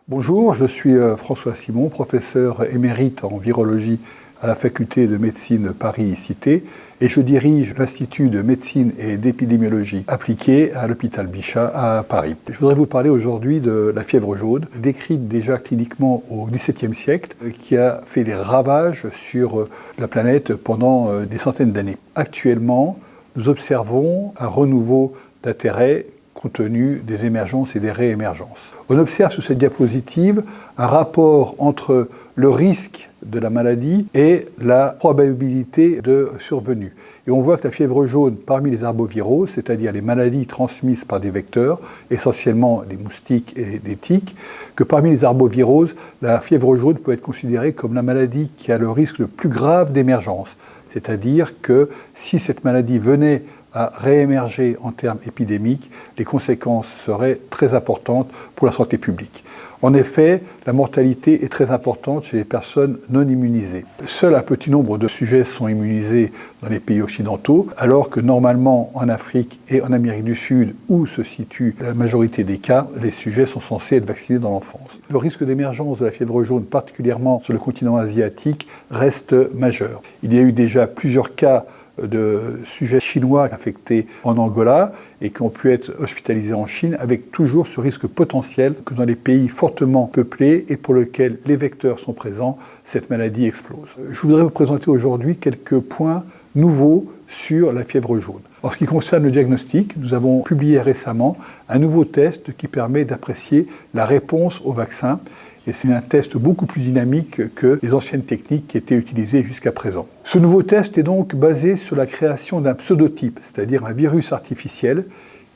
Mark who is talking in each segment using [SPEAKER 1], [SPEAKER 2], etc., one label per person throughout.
[SPEAKER 1] Bonjour, je suis François Simon, professeur émérite en virologie à la faculté de médecine Paris-Cité et je dirige l'Institut de médecine et d'épidémiologie appliquée à l'hôpital Bichat à Paris. Je voudrais vous parler aujourd'hui de la fièvre jaune, décrite déjà cliniquement au XVIIe siècle, qui a fait des ravages sur la planète pendant des centaines d'années. Actuellement, nous observons un renouveau d'intérêt compte tenu des émergences et des réémergences. On observe sur cette diapositive un rapport entre le risque de la maladie et la probabilité de survenue. Et on voit que la fièvre jaune, parmi les arboviroses, c'est-à-dire les maladies transmises par des vecteurs, essentiellement les moustiques et les tiques, que parmi les arboviroses, la fièvre jaune peut être considérée comme la maladie qui a le risque le plus grave d'émergence. C'est-à-dire que si cette maladie venait à réémerger en termes épidémiques, les conséquences seraient très importantes pour la santé publique. En effet, la mortalité est très importante chez les personnes non immunisées. Seul un petit nombre de sujets sont immunisés dans les pays occidentaux, alors que normalement en Afrique et en Amérique du Sud, où se situe la majorité des cas, les sujets sont censés être vaccinés dans l'enfance. Le risque d'émergence de la fièvre jaune, particulièrement sur le continent asiatique, reste majeur. Il y a eu déjà plusieurs cas de sujets chinois infectés en Angola et qui ont pu être hospitalisés en Chine, avec toujours ce risque potentiel que dans les pays fortement peuplés et pour lesquels les vecteurs sont présents, cette maladie explose. Je voudrais vous présenter aujourd'hui quelques points nouveaux sur la fièvre jaune. En ce qui concerne le diagnostic, nous avons publié récemment un nouveau test qui permet d'apprécier la réponse au vaccin. Et c'est un test beaucoup plus dynamique que les anciennes techniques qui étaient utilisées jusqu'à présent. Ce nouveau test est donc basé sur la création d'un pseudotype, c'est-à-dire un virus artificiel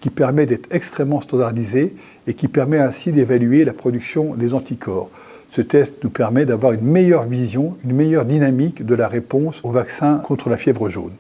[SPEAKER 1] qui permet d'être extrêmement standardisé et qui permet ainsi d'évaluer la production des anticorps. Ce test nous permet d'avoir une meilleure vision, une meilleure dynamique de la réponse au vaccin contre la fièvre jaune.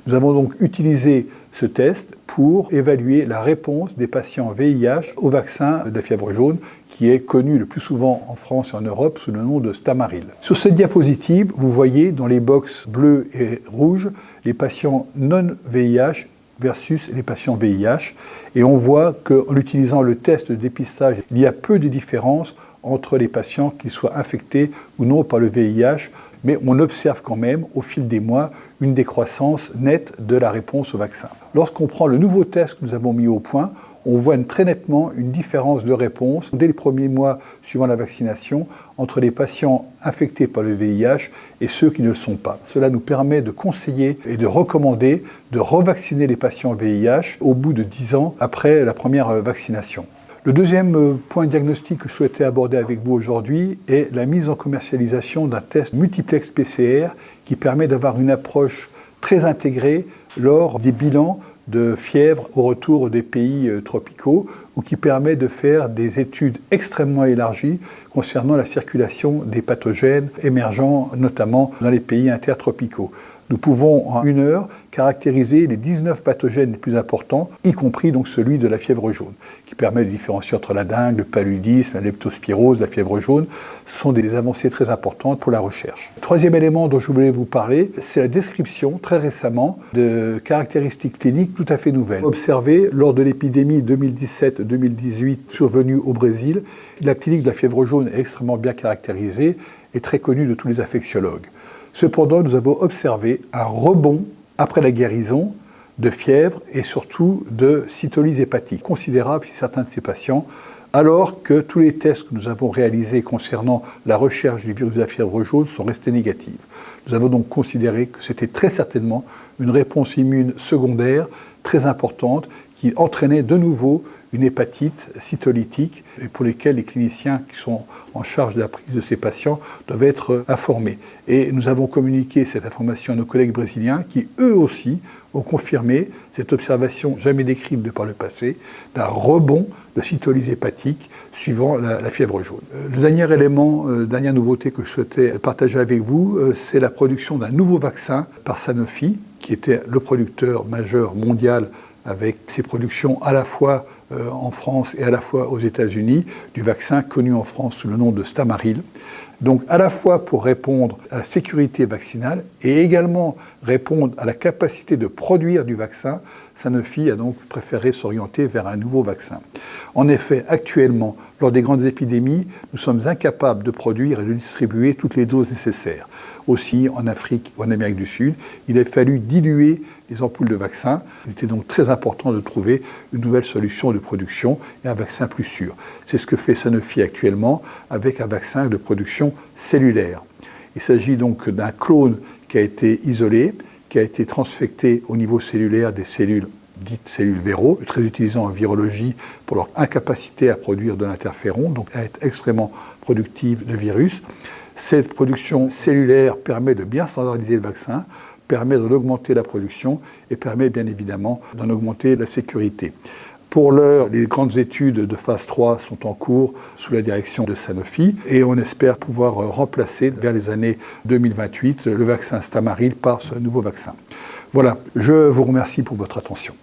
[SPEAKER 1] Nous avons donc utilisé ce test pour évaluer la réponse des patients VIH au vaccin de la fièvre jaune, qui est connu le plus souvent en France et en Europe sous le nom de Stamaril. Sur cette diapositive, vous voyez dans les boxes bleues et rouges les patients non-VIH versus les patients VIH. Et on voit qu'en utilisant le test de dépistage, il y a peu de différence entre les patients, qu'ils soient infectés ou non par le VIH, mais on observe quand même, au fil des mois, une décroissance nette de la réponse au vaccin. Lorsqu'on prend le nouveau test que nous avons mis au point, on voit très nettement une différence de réponse dès les premiers mois suivant la vaccination entre les patients infectés par le VIH et ceux qui ne le sont pas. Cela nous permet de conseiller et de recommander de revacciner les patients VIH au bout de 10 ans après la première vaccination. Le deuxième point diagnostique que je souhaitais aborder avec vous aujourd'hui est la mise en commercialisation d'un test multiplex PCR qui permet d'avoir une approche très intégrée lors des bilans de fièvre au retour des pays tropicaux ou qui permet de faire des études extrêmement élargies concernant la circulation des pathogènes émergents, notamment dans les pays intertropicaux. Nous pouvons en 1 heure caractériser les 19 pathogènes les plus importants, y compris donc celui de la fièvre jaune, qui permet de différencier entre la dengue, le paludisme, la leptospirose, la fièvre jaune. Ce sont des avancées très importantes pour la recherche. Le troisième élément dont je voulais vous parler, c'est la description très récemment de caractéristiques cliniques tout à fait nouvelles. Observées lors de l'épidémie 2017-2018 survenue au Brésil, la clinique de la fièvre jaune est extrêmement bien caractérisée et très connue de tous les infectiologues. Cependant, nous avons observé un rebond après la guérison de fièvre et surtout de cytolyse hépatique considérable chez certains de ces patients, alors que tous les tests que nous avons réalisés concernant la recherche du virus de la fièvre jaune sont restés négatifs. Nous avons donc considéré que c'était très certainement une réponse immune secondaire très importante qui entraînait de nouveau une hépatite cytolytique et pour lesquelles les cliniciens qui sont en charge de la prise de ces patients doivent être informés. Et nous avons communiqué cette information à nos collègues brésiliens qui, eux aussi, ont confirmé cette observation jamais décrite de par le passé d'un rebond de cytolyse hépatique suivant la fièvre jaune. Le dernier élément, dernière nouveauté que je souhaitais partager avec vous, c'est la production d'un nouveau vaccin par Sanofi, qui était le producteur majeur mondial avec ses productions à la fois en France et à la fois aux États-Unis, du vaccin connu en France sous le nom de Stamaril. Donc à la fois pour répondre à la sécurité vaccinale et également répondre à la capacité de produire du vaccin, Sanofi a donc préféré s'orienter vers un nouveau vaccin. En effet, actuellement, lors des grandes épidémies, nous sommes incapables de produire et de distribuer toutes les doses nécessaires. Aussi, en Afrique ou en Amérique du Sud, il a fallu diluer les ampoules de vaccins. Il était donc très important de trouver une nouvelle solution de production et un vaccin plus sûr. C'est ce que fait Sanofi actuellement avec un vaccin de production cellulaire. Il s'agit donc d'un clone qui a été isolé, qui a été transfecté au niveau cellulaire des cellules dites cellules véro, très utilisées en virologie pour leur incapacité à produire de l'interféron, donc à être extrêmement productive de virus. Cette production cellulaire permet de bien standardiser le vaccin, permet d'en augmenter la production et permet bien évidemment d'en augmenter la sécurité. Pour l'heure, les grandes études de phase 3 sont en cours sous la direction de Sanofi et on espère pouvoir remplacer vers les années 2028 le vaccin Stamaril par ce nouveau vaccin. Voilà, je vous remercie pour votre attention.